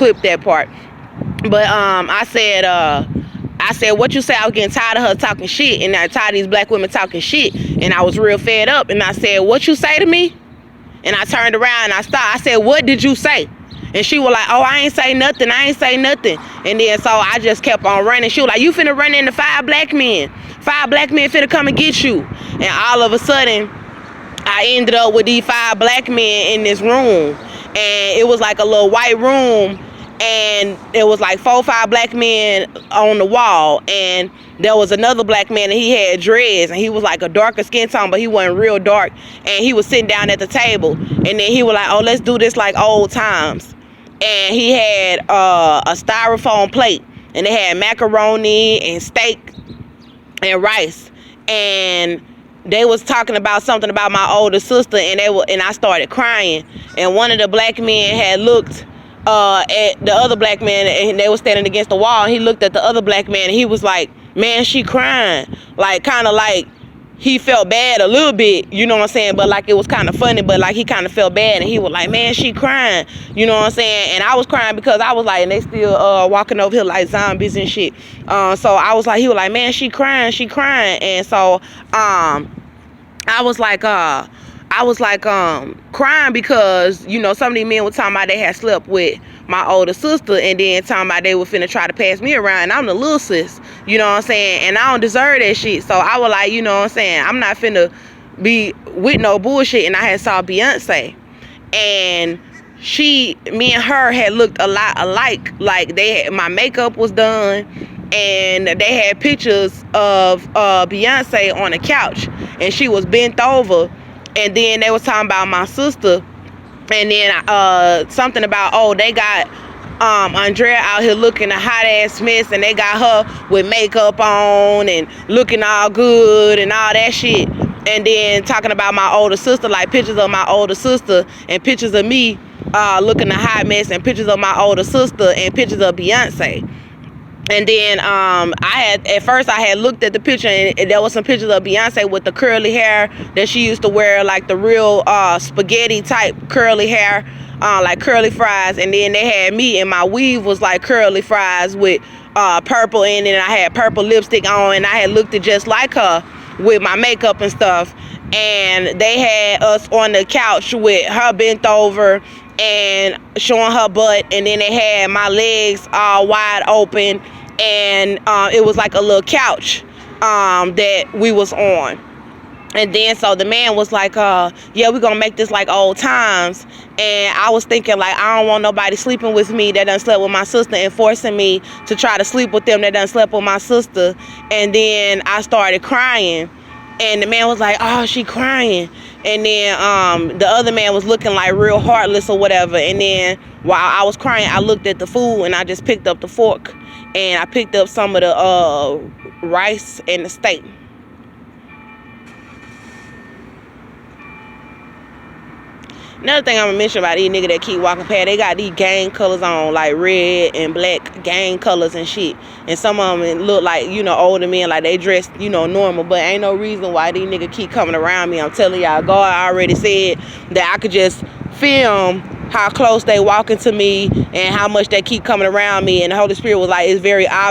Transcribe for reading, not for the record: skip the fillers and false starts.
clip that part. But I said, what you say? I was getting tired of her talking shit, and I tired of these black women talking shit, and I was real fed up. And I said, what you say to me? And I turned around and I stopped. I said, what did you say? And she was like, oh, I ain't say nothing. I ain't say nothing. And then so I just kept on running. She was like, you finna run into 5 black men. 5 black men finna come and get you. And all of a sudden, I ended up with these 5 black men in this room. And it was like a little white room. And there was like 4 or 5 black men on the wall. And there was another black man, and he had dreads, and he was like a darker skin tone, but he wasn't real dark. And he was sitting down at the table, and then he was like, oh, let's do this like old times. And he had a styrofoam plate, and it had macaroni and steak and rice. And they was talking about something about my older sister, and I started crying. And one of the black men had looked at the other black man, and they were standing against the wall, and he looked at the other black man, and he was like, man, she crying. Like, kind of like he felt bad a little bit, you know what I'm saying? But like, it was kind of funny, but like, he kind of felt bad, and he was like, man, she crying, you know what I'm saying? And I was crying because I was like, and they still walking over here like zombies and shit. So I was like, he was like, man, she crying. And so I was like crying because, you know, some of these men were talking about they had slept with my older sister, and then talking about they were finna try to pass me around, and I'm the little sis, you know what I'm saying? And I don't deserve that shit. So I was like, you know what I'm saying, I'm not finna be with no bullshit. And I had saw Beyonce, and me and her had looked a lot alike. Like, my makeup was done, and they had pictures of Beyonce on the couch, and she was bent over. And then they was talking about my sister, and then something about, oh, they got Andrea out here looking a hot ass mess, and they got her with makeup on and looking all good and all that shit. And then talking about my older sister, like pictures of my older sister and pictures of me looking a hot mess, and pictures of my older sister and pictures of Beyonce. And then at first I had looked at the picture, and there was some pictures of Beyonce with the curly hair that she used to wear, like the real spaghetti type curly hair, like curly fries. And then they had me, and my weave was like curly fries with purple in it, and I had purple lipstick on, and I had looked it just like her with my makeup and stuff. And they had us on the couch with her bent over and showing her butt, and then they had my legs all wide open, and it was like a little couch that we was on. And then so the man was like, yeah, we're gonna make this like old times. And I was thinking, like, I don't want nobody sleeping with me that done slept with my sister and forcing me to try to sleep with them that done slept with my sister. And then I started crying, and the man was like, oh, she crying. And then the other man was looking like real heartless or whatever. And then while I was crying, I looked at the food, and I just picked up the fork, and I picked up some of the rice and the steak. Another thing I'm gonna mention about these niggas that keep walking past, they got these gang colors on, like red and black gang colors and shit. And some of them look like, you know, older men, like they dressed, you know, normal. But ain't no reason why these niggas keep coming around me. I'm telling y'all, God already said that I could just film how close they walking to me and how much they keep coming around me. And the Holy Spirit was like, it's very obvious